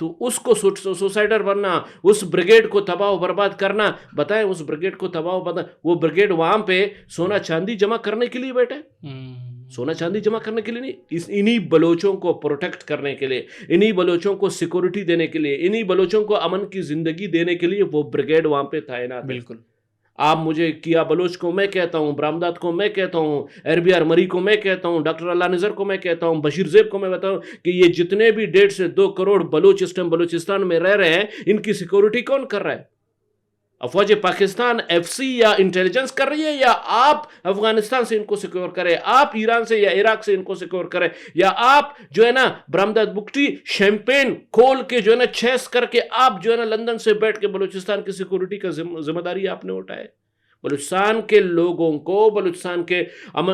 تو اس کو سوسائڈر بننا, اس بریگیڈ کو تباہ و برباد کرنا. بتائیں اس بریگیڈ کو تباہ و برباد, وہ بریگیڈ وہاں پہ سونا چاندی جمع کرنے کے لیے بیٹھا ہے, سونا چاندی جمع کرنے کے لیے نہیں, انہی بلوچوں کو پروٹیکٹ کرنے کے لیے, انہی بلوچوں کو سیکورٹی دینے کے لیے, انہی بلوچوں کو امن کی زندگی دینے کے لیے وہ بریگیڈ وہاں پہ تعینات ہے. بالکل. آپ مجھے کیا بلوچ کو میں کہتا ہوں, برامدات کو میں کہتا ہوں, RBR مری کو میں کہتا ہوں, ڈاکٹر اللہ نذر کو میں کہتا ہوں, بشیر زیب کو میں بتاؤں کہ یہ جتنے بھی 1.5 سے 2 کروڑ بلوچ اس ٹائم بلوچستان میں رہ رہے ہیں, ان کی سیکورٹی کون کر رہا ہے؟ افواج پاکستان FC یا انٹیلیجنس کر رہی ہے, یا آپ افغانستان سے ان کو سیکور کرے, آپ ایران سے یا عراق سے ان کو سیکور کرے, یا آپ جو ہے نا برامدات بگٹی شیمپین کھول کے جو ہے نا چیس کر کے آپ جو ہے نا لندن سے بیٹھ کے بلوچستان کی سیکورٹی کا ذمہ داری آپ نے اٹھائے. بلوچستان کے لوگوں کو, بلوچستان کے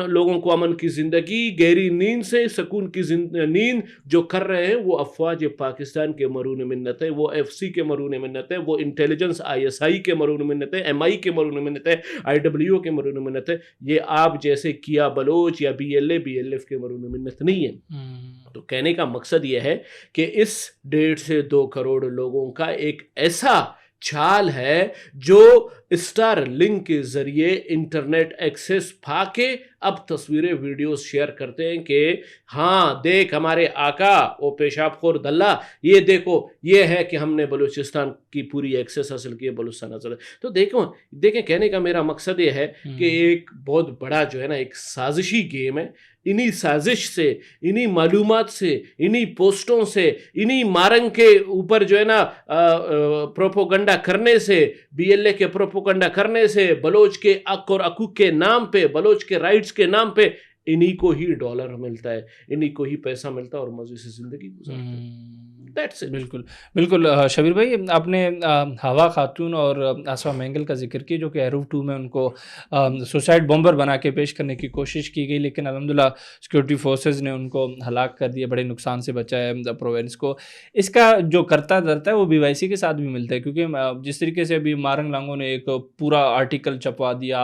لوگوں کو امن کی زندگی, گہری نیند سے سکون کی نیند جو کر رہے ہیں, وہ افواج پاکستان کے مرہون منت ہے, وہ FC کے مرہون منت ہے, وہ انٹیلیجنس ISI کے مرہون منت ہے, MI کے مرہون منت ہے, IWO کے مرہون منت ہے. یہ آپ جیسے کیا بلوچ یا BLA BLF کے مرہون منت نہیں ہے. تو کہنے کا مقصد یہ ہے کہ اس 1.5 سے 2 کروڑ لوگوں کا ایک ایسا چھال ہے جو اسٹار لنک کے ذریعے انٹرنیٹ ایکسیس پا کے اب تصویریں ویڈیوز شیئر کرتے ہیں کہ ہاں دیکھ ہمارے آقا وہ پیشاب خور دلہ, یہ دیکھو یہ ہے کہ ہم نے بلوچستان کی پوری ایکسیس حاصل کی ہے, بلوچستان حاصل. تو دیکھیں کہنے کا میرا مقصد یہ ہے کہ ایک بہت بڑا جو ہے نا ایک سازشی گیم ہے. انہی سازش سے, انہی معلومات سے, انہی پوسٹوں سے, انہی مارنگ کے اوپر جو ہے نا پروپوگنڈا کرنے سے, BLA کے پروپوگنڈا کرنے سے, بلوچ کے حق اور حقوق کے نام پہ, بلوچ کے رائٹس کے نام پہ انہی کو ہی ڈالر ملتا ہے, انہی کو ہی پیسہ ملتا ہے اور مزے سے زندگی گزارتے ہیں. بالکل بالکل. شبیر بھائی, آپ نے ہوا خاتون اور آسوا مینگل کا ذکر کیا جو کہ ایرو 2 میں ان کو سوسائڈ بمبر بنا کے پیش کرنے کی کوشش کی گئی, لیکن الحمدللہ سیکورٹی فورسز نے ان کو ہلاک کر دیا, بڑے نقصان سے بچایا پروونس کو. اس کا جو کرتا دھرتا ہے وہ BYC کے ساتھ بھی ملتا ہے, کیونکہ جس طریقے سے ابھی مارنگ لانگوں نے ایک پورا آرٹیکل چھپوا دیا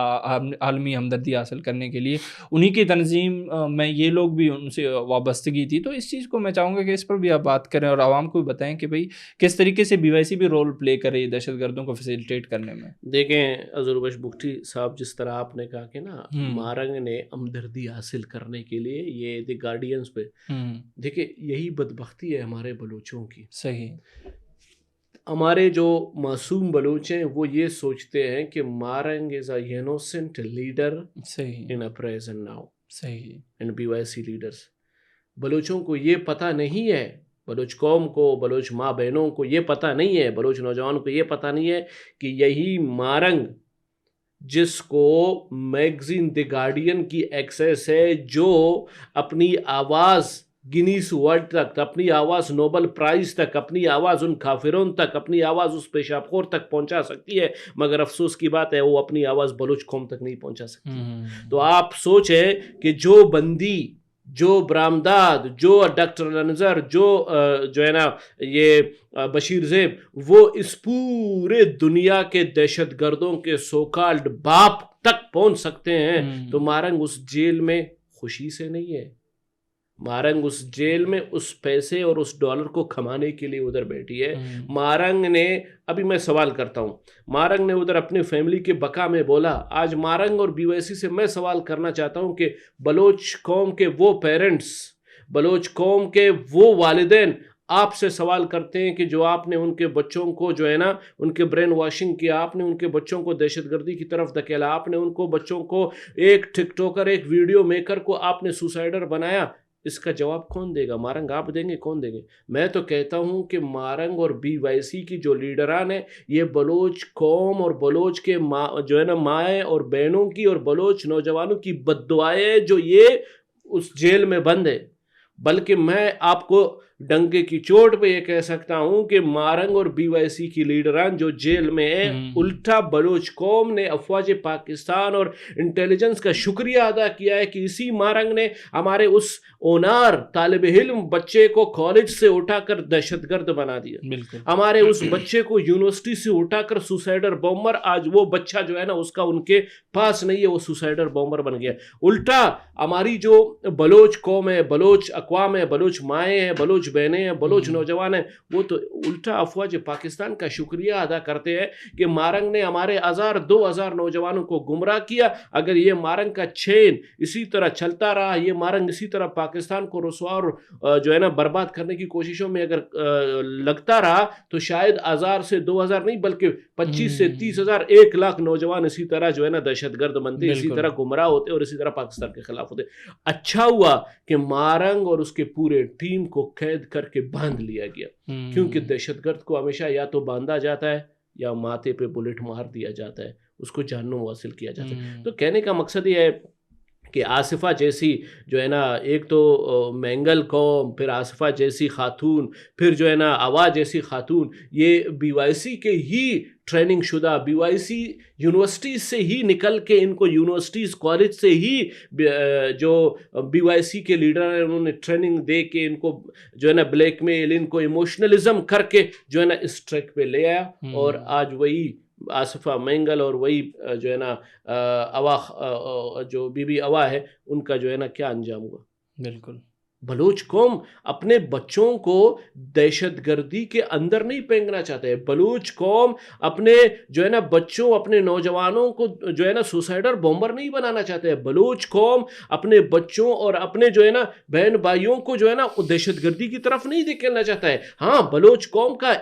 عالمی ہمدردی حاصل کرنے کے لیے, انہی کی تنظیم میں یہ لوگ بھی ان سے وابستگی تھی. تو اس چیز کو میں چاہوں گا کہ اس پر بھی آپ بات کریں اور عوام کو بھی بتائیں کہ بھئی کس طریقے سے BYC بھی رول پلے کرے دہشت گردوں کو فیسیلیٹیٹ کرنے میں. دیکھیں عزوربش بگٹی صاحب, جس طرح آپ نے کہا کہ نا مارنگ نے ہمدردی حاصل کرنے کے لیے یہ دی گارڈینز پہ, دیکھیں یہی بدبختی ہے ہمارے بلوچوں کی. صحیح. ہمارے جو معصوم بلوچ ہیں وہ یہ سوچتے ہیں کہ morning is a innocent leader in present now. صحیح. ان BYC لیڈرز, بلوچوں کو یہ پتہ نہیں ہے, بلوچ قوم کو, بلوچ ماں بہنوں کو یہ پتہ نہیں ہے, بلوچ نوجوانوں کو یہ پتہ نہیں ہے کہ یہی مارنگ جس کو میگزین دی گارڈین کی ایکسیس ہے, جو اپنی آواز گینیس ورلڈ تک, اپنی آواز نوبل پرائز تک, اپنی آواز ان کافرون تک, اپنی آواز اس پیشاب خور تک پہنچا سکتی ہے, مگر افسوس کی بات ہے وہ اپنی آواز بلوچ قوم تک نہیں پہنچا سکتی. تو آپ سوچیں کہ جو بندی, جو برامداد, جو ڈاکٹر اللہ نذر, جو ہے نا یہ بشیر زیب, وہ اس پورے دنیا کے دہشت گردوں کے سو کالڈ باپ تک پہنچ سکتے ہیں. تو مارنگ اس جیل میں خوشی سے نہیں ہے, مارنگ اس جیل میں اس پیسے اور اس ڈالر کو کھمانے کے لیے ادھر بیٹھی ہے. مارنگ نے, ابھی میں سوال کرتا ہوں, مارنگ نے ادھر اپنی فیملی کے بقا میں بولا. آج مارنگ اور BYC سے میں سوال کرنا چاہتا ہوں کہ بلوچ قوم کے وہ پیرنٹس, بلوچ قوم کے وہ والدین آپ سے سوال کرتے ہیں کہ جو آپ نے ان کے بچوں کو جو ہے نا ان کے برین واشنگ کیا, آپ نے ان کے بچوں کو دہشت گردی کی طرف دھکیلا, آپ نے ان کو بچوں کو ایک ٹک ٹاکر, ایک ویڈیو میکر کو آپ نے سوسائڈر بنایا, اس کا جواب کون دے گا؟ مارنگ آپ دیں گے, کون دیں گے؟ میں تو کہتا ہوں کہ مارنگ اور BYC کی جو لیڈران ہیں, یہ بلوچ قوم اور بلوچ کے جو ہے نا مائیں اور بہنوں کی اور بلوچ نوجوانوں کی بد دعائیں جو یہ اس جیل میں بند ہے. بلکہ میں آپ کو ڈنکے کی چوٹ پہ یہ کہہ سکتا ہوں کہ مارنگ اور BYC کی لیڈران جو جیل میں ہیں, الٹا بلوچ قوم نے افواج پاکستان اور انٹیلیجنس کا شکریہ ادا کیا ہے کہ اسی مارنگ نے ہمارے اس اونار طالب علم بچے کو کالج سے اٹھا کر دہشت گرد بنا دیا, ہمارے اس بچے کو یونیورسٹی سے اٹھا کر سوسائڈر بومبر, آج وہ بچہ جو ہے نا اس کا ان کے پاس نہیں ہے, وہ سوسائڈر بومبر بن گیا. الٹا ہماری جو بلوچ قوم ہے, بلوچ اقوام ہے, بلوچ مائیں ہیں, بلوچ بہنیں ہیں, بلوچ نوجوان ہیں, وہ تو الٹا افواج پاکستان کا شکریہ ادا کرتے ہیں کہ مارنگ نے ہمارے 1000-2000 نوجوانوں کو گمراہ کیا. اگر یہ مارنگ کا چین اسی طرح چلتا رہا, یہ مارنگ اسی طرح پاکستان کو رسوا اور جو ہے نا برباد کرنے کی کوششوں میں اگر لگتا رہا تو شاید 1000 سے 2000 نہیں بلکہ 25 سے 30,000 1 لاکھ نوجوان اسی طرح جو ہے نا دہشت گرد بنتے, اسی طرح گمراہ ہوتے اور اسی طرح پاکستان کے خلاف ہوتے. اچھا ہوا کہ مارنگ اور اس کے پورے ٹیم کو قید کر کے باندھ لیا گیا, کیونکہ دہشت گرد کو ہمیشہ یا تو باندھا جاتا ہے یا ماتھے پہ بلٹ مار دیا جاتا ہے, اس کو جہنم حاصل کیا جاتا ہے. تو کہنے کا مقصد یہ ہے کہ آصفہ جیسی جو ہے نا, ایک تو مینگل قوم, پھر آصفہ جیسی خاتون, پھر جو ہے نا عوا جیسی خاتون, یہ بی وائی سی کے ہی ٹریننگ شدہ, بی وائی سی یونیورسٹیز سے ہی نکل کے, ان کو یونیورسٹیز کالج سے ہی جو بی وائی سی کے لیڈر ہیں انہوں نے ٹریننگ دے کے ان کو جو ہے نا بلیک میل, ان کو ایموشنلزم کر کے جو ہے نا اس ٹریک پہ لے آیا. اور آج وہی آصفہ مینگل اور وہی جو ہے نا عوا, جو بی بی عوا ہے, ان کا جو ہے نا کیا انجام ہوا. بالکل بلوچ قوم اپنے بچوں کو دہشت گردی کے اندر نہیں پھینکنا چاہتے ہیں. بلوچ قوم اپنے جو ہے نا بچوں, اپنے نوجوانوں کو جو ہے نا سوسائڈر بومبر نہیں بنانا چاہتے ہیں. بلوچ قوم اپنے بچوں اور اپنے جو ہے نا بہن بھائیوں کو جو ہے نا دہشت گردی کی طرف نہیں دھکیلنا چاہتا ہے. ہاں, بلوچ قوم کا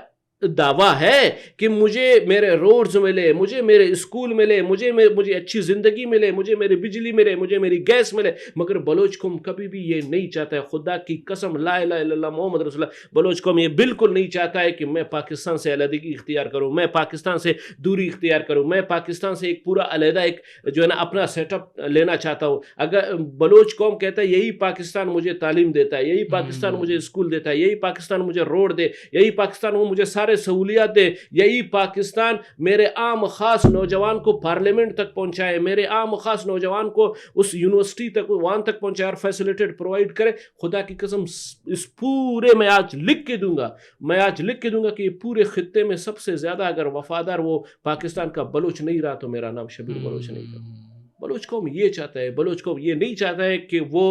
دعویٰ ہے کہ مجھے میرے روڈز ملے, مجھے میرے اسکول ملے, مجھے اچھی زندگی ملے, مجھے میری بجلی ملے, مجھے میری گیس ملے, مگر بلوچ قوم کبھی بھی یہ نہیں چاہتا ہے. خدا کی قسم, لا الہ الا اللہ محمد رسول اللہ, بلوچ قوم یہ بالکل نہیں چاہتا ہے کہ میں پاکستان سے علیحدگی اختیار کروں, میں پاکستان سے دوری اختیار کروں, میں پاکستان سے ایک پورا علیحدہ ایک جو ہے نا اپنا سیٹ اپ لینا چاہتا ہوں. اگر بلوچ قوم کہتا ہے یہی پاکستان مجھے تعلیم دیتا ہے, یہی پاکستان مجھے اسکول دیتا ہے, یہی پاکستان مجھے روڈ دے, یہی پاکستان وہ مجھے سارے سہولیات دے, یہی پاکستان میرے عام خاص نوجوان کو پارلیمنٹ تک پہنچائے, میرے عام خاص نوجوان کو اس یونیورسٹی تک وہاں تک پہنچائے اور فیسلیٹیٹ پرووائڈ کرے. خدا کی قسم اس پورے میں آج لکھ کے دوں گا کہ یہ پورے خطے میں سب سے زیادہ اگر وفادار وہ پاکستان کا بلوچ نہیں رہا تو میرا نام شبیر بلوچ نہیں تھا. بلوچ قوم یہ چاہتا ہے, بلوچ قوم یہ نہیں چاہتا ہے کہ وہ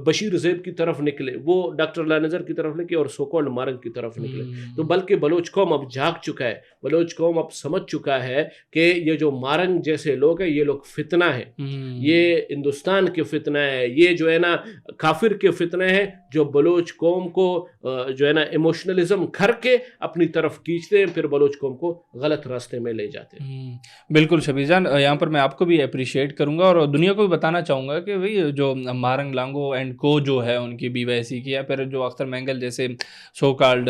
بشیر زیب کی طرف نکلے, وہ ڈاکٹر لا نظر کی طرف نکلے اور سوکولڈ مارنگ کی طرف نکلے. تو بلکہ بلوچ قوم اب جاگ چکا ہے, بلوچ قوم اب سمجھ چکا ہے کہ یہ جو مارنگ جیسے لوگ ہیں یہ لوگ فتنہ ہیں, یہ ہندوستان کے فتنہ ہے, یہ جو ہے نا کافر کے فتنہ ہیں جو بلوچ قوم کو جو ہے نا ایموشنلزم کر کے اپنی طرف کھینچتے ہیں, پھر بلوچ قوم کو غلط راستے میں لے جاتے ہیں. بالکل شبیر جان, یہاں پر میں آپ کو بھی اپریشیٹ کروں گا اور دنیا کو بھی بتانا چاہوں گا کہ بھئی جو مارنگ لانگو اینڈ کو جو ہے ان کی بی وائی سی کی, یا پھر جو اختر مینگل جیسے سو کالڈ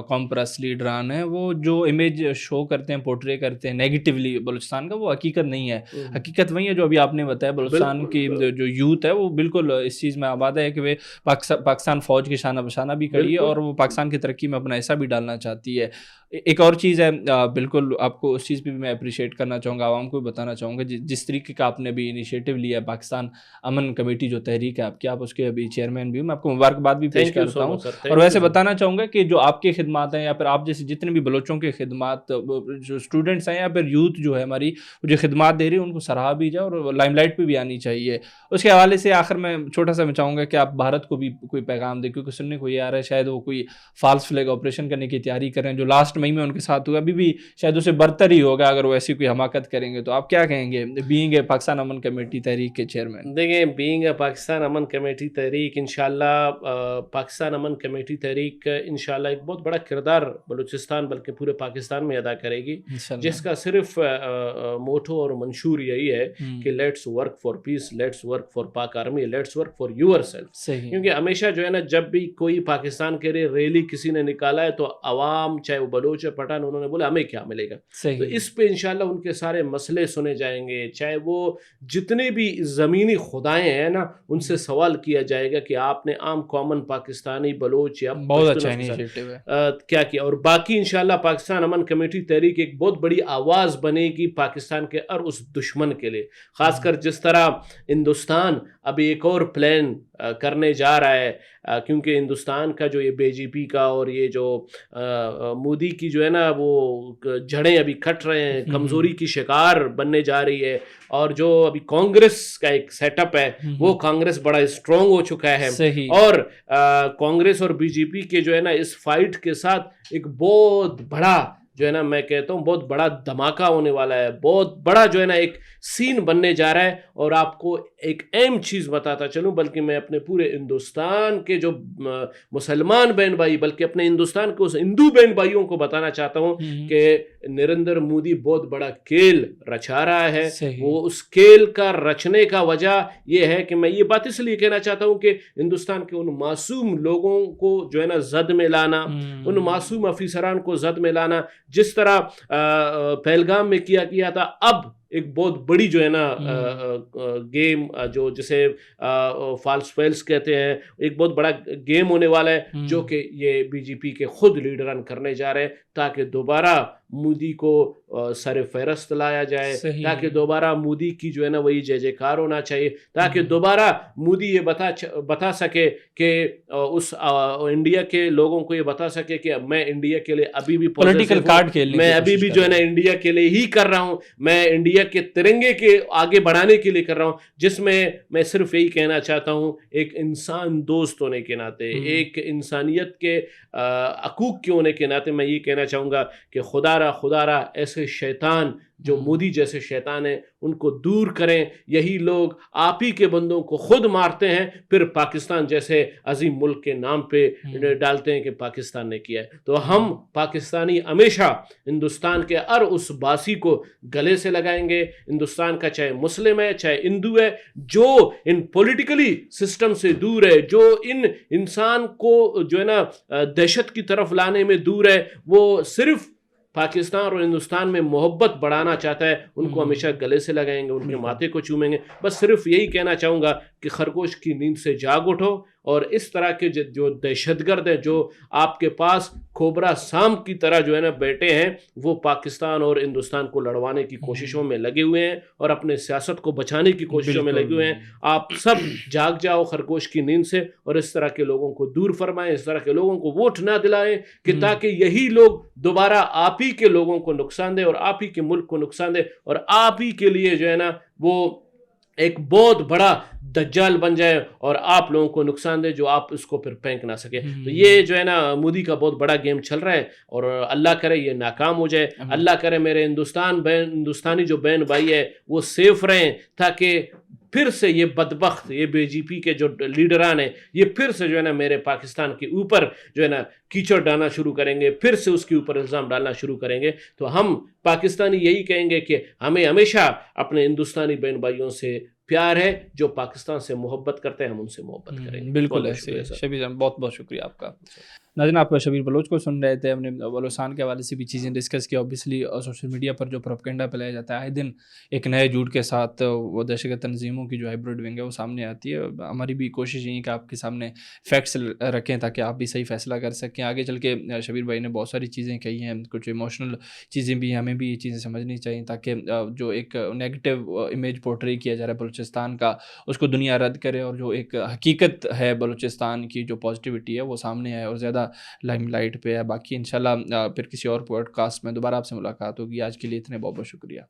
کمپرس لیڈران ہیں, وہ جو امیج شو کرتے ہیں, پورٹرے کرتے ہیں نیگیٹیولی بلوچستان کا, وہ حقیقت نہیں ہے. حقیقت وہی ہے جو ابھی آپ نے بتایا. بلوچستان کی جو یوتھ ہے وہ بالکل اس چیز میں آباد ہے کہ وہ پاکستان فوج کی شانہ بشانہ بھی کھڑی ہے اور وہ پاکستان کی ترقی میں اپنا حصہ بھی ڈالنا چاہتی ہے. ایک اور چیز ہے, بالکل آپ کو اس چیز پہ بھی میں اپریشیٹ کرنا چاہوں گا, عوام کو بھی بتانا چاہوں گا, جس طریقے کا آپ نے بھی انیشیٹو لیا ہے, پاکستان امن کمیٹی جو تحریک ہے آپ کی, آپ اس کے ابھی چیئرمین بھی, میں آپ کو مبارکباد بھی پیش کرتا ہوں. اور ویسے بتانا چاہوں گا کہ جو آپ کے خدمات ہیں یا پھر آپ جیسے جتنے بھی بلوچوں کے خدمات جو اسٹوڈنٹس ہیں یا پھر یوتھ جو ہے ہماری جو خدمات دے رہی ہے, ان کو سراہا بھی جائے اور لائم لائٹ پہ بھی آنی چاہیے. اس کے حوالے سے آخر میں چھوٹا سا میں چاہوں گا کہ آپ بھارت کو بھی کوئی پیغام دیں, کیونکہ سننے کو یہ آ رہا ہے شاید وہ کوئی فالس فلیگ آپریشن کرنے کی تیاری کریں, جو لاسٹ مئی میں ان کے ساتھ ہوا, ابھی بھی شاید اسے برتر ہی ہوگا اگر وہ ایسی کوئی حماقت کریں گے. تو آپ کیا کہیں گے بینگ اے پاکستان امن کمیٹی تحریک کے چیئرمین؟ دیکھیں, بینگ اے پاکستان امن کمیٹی تحریک, انشاءاللہ پاکستان امن کمیٹی تحریک انشاءاللہ ایک بہت بڑا کردار بلوچستان بلکہ پورے پاکستان میں ادا کرے گی, جس کا صرف موٹو اور منشور یہی ہے کہ let's work for peace, let's work for Pak army, let's work for yourself. کیونکہ ہمیشہ جو ہے نا جب بھی کوئی پاکستان کے لیے ریلی کسی نے نکالا ہے تو عوام, چاہے وہ بلوچ ہے پٹھان, انہوں نے بولا ہمیں کیا ملے گا. تو اس پہ انشاءاللہ ان کے سارے مسئلے سنے جائیں گے, چاہے وہ جتنے بھی زمینی خدائیں ہیں نا ان سے سوال کیا جائے گا کہ آپ نے عام کامن پاکستانی بلوچ یا کیا کیا. اور باقی انشاءاللہ پاکستان امن کمیٹی تحریک ایک بہت بڑی آواز بنے گی پاکستان کے اور اس دشمن کے لیے, خاص کر جس طرح ہندوستان ابھی ایک اور پلان کرنے جا رہا ہے کیونکہ ہندوستان کا جو یہ بی جے پی کا اور یہ جو مودی کی جو ہے نا وہ جڑیں ابھی کھٹ رہے ہیں, کمزوری کی شکار بننے جا رہی ہے, اور جو ابھی کانگریس کا ایک سیٹ اپ ہے وہ کانگریس بڑا اسٹرانگ ہو چکا ہے, اور کانگریس اور بی جے پی کے جو ہے نا اس فائٹ کے ساتھ ایک بہت بڑا جو ہے نا میں کہتا ہوں بہت بڑا دھماکہ ہونے والا ہے, بہت بڑا جو ہے نا ایک سین بننے جا رہا ہے. اور آپ کو ایک اہم چیز بتاتا چلوں, بلکہ میں اپنے پورے ہندوستان کے جو مسلمان بہن بھائی, بلکہ اپنے ہندوستان کے اس ہندو بہن بھائیوں کو بتانا چاہتا ہوں کہ نریندر مودی بہت بڑا کھیل رچا رہا ہے. وہ اس کھیل کا رچنے کا وجہ یہ ہے کہ میں یہ بات اس لیے کہنا چاہتا ہوں کہ ہندوستان کے ان معصوم لوگوں کو جو ہے نا زد میں لانا, ان معصوم افیسران کو زد میں لانا, جس طرح پہلگام میں کیا گیا تھا, اب ایک بہت بڑی جو ہے نا گیم جو جسے فالس فیلس کہتے ہیں, ایک بہت بڑا گیم ہونے والا ہے جو کہ یہ بی جے پی کے خود لیڈران کرنے جا رہے ہیں, تاکہ دوبارہ مودی کو سر فہرست لایا جائے, تاکہ دوبارہ مودی کی جو ہے نا وہی جے جے کار ہونا چاہیے, تاکہ دوبارہ مودی یہ بتا سکے کہ اس انڈیا کے لوگوں کو یہ بتا سکے کہ میں انڈیا کے لیے ابھی بھی پولیٹیکل کارڈ کھیلنے, میں ابھی بھی جو ہے نا انڈیا کے لیے ہی کر رہا ہوں, میں انڈیا کے ترنگے کے آگے بڑھانے کے لیے کر رہا ہوں, جس میں صرف یہی کہنا چاہتا ہوں ایک انسان دوست ہونے کے ناطے, ایک انسانیت کے حقوق کے ہونے کے ناطے میں یہ کہنا چاہوں گا کہ خدا را ایسے شیطان جو مودی جیسے شیطان ہیں ان کو دور کریں. یہی لوگ آپ ہی کے بندوں کو خود مارتے ہیں, پھر پاکستان جیسے عظیم ملک کے نام پہ ڈالتے ہیں کہ پاکستان نے کیا ہے. تو ہم پاکستانی ہمیشہ ہندوستان کے ہر اس باسی کو گلے سے لگائیں گے. ہندوستان کا چاہے مسلم ہے چاہے ہندو ہے, جو ان پولیٹیکلی سسٹم سے دور ہے, جو ان انسان کو جو ہے نا دہشت کی طرف لانے میں دور ہے, وہ صرف پاکستان اور ہندوستان میں محبت بڑھانا چاہتا ہے, ان کو ہمیشہ گلے سے لگائیں گے, ان کے ماتھے کو چومیں گے. بس صرف یہی کہنا چاہوں گا کہ خرگوش کی نیند سے جاگ اٹھو, اور اس طرح کے جو دہشت گرد ہیں جو آپ کے پاس کھوبرا سام کی طرح جو ہے نا بیٹھے ہیں, وہ پاکستان اور ہندوستان کو لڑوانے کی کوششوں میں لگے ہوئے ہیں اور اپنے سیاست کو بچانے کی کوششوں میں لگے ہوئے ہیں. آپ سب جاگ جاؤ خرگوش کی نیند سے, اور اس طرح کے لوگوں کو دور فرمائیں, اس طرح کے لوگوں کو ووٹ نہ دلائیں, کہ تاکہ یہی لوگ دوبارہ آپ ہی کے لوگوں کو نقصان دے اور آپ ہی کے ملک کو نقصان دے, اور آپ ہی کے لیے جو ہے نا وہ ایک بہت بڑا دجال بن جائے اور آپ لوگوں کو نقصان دے جو آپ اس کو پھر پھینک نہ سکے. تو یہ جو ہے نا مودی کا بہت بڑا گیم چل رہا ہے, اور اللہ کرے یہ ناکام ہو جائے. اللہ کرے میرے ہندوستانی جو بہن بھائی ہے وہ سیف رہیں, تاکہ پھر سے یہ بدبخت یہ بی جے پی کے جو لیڈران ہیں یہ پھر سے جو ہے نا میرے پاکستان کے اوپر جو ہے نا کیچڑ ڈالنا شروع کریں گے, پھر سے اس کے اوپر الزام ڈالنا شروع کریں گے. تو ہم پاکستانی یہی کہیں گے کہ ہمیں ہمیشہ اپنے ہندوستانی بہن بھائیوں سے پیار ہے, جو پاکستان سے محبت کرتے ہیں ہم ان سے محبت کریں گے. بالکل ایسے. شبیر جان بہت بہت شکریہ آپ کا. ناظرین آپ شبیر بلوچ کو سن رہے تھے, ہم نے بلوچستان کے حوالے سے بھی چیزیں ڈسکس کی. اوبیسلی سوشل میڈیا پر جو پروپیگنڈا پھیلایا جاتا ہے آئے دن ایک نئے جھوٹ کے ساتھ وہ دہشت گرد تنظیموں کی جو ہائبرڈ ونگ ہے وہ سامنے آتی ہے. ہماری بھی کوشش یہی کہ آپ کے سامنے فیکٹس رکھیں تاکہ آپ بھی صحیح فیصلہ کر سکیں. آگے چل کے شبیر بھائی نے بہت ساری چیزیں کہی ہیں, کچھ ایموشنل چیزیں بھی, ہمیں بھی یہ چیزیں سمجھنی چاہیے تاکہ جو ایک نیگیٹو امیج پورٹری کیا جا رہا ہے بلوچستان کا اس کو دنیا رد کرے, اور جو ایک حقیقت ہے بلوچستان کی جو پازیٹیوٹی ہے وہ سامنے آئے اور زیادہ لائم لائٹ پہ ہے. باقی انشاءاللہ پھر کسی اور پوڈ کاسٹ میں دوبارہ آپ سے ملاقات ہوگی. آج کے لیے اتنے بہت بہت شکریہ.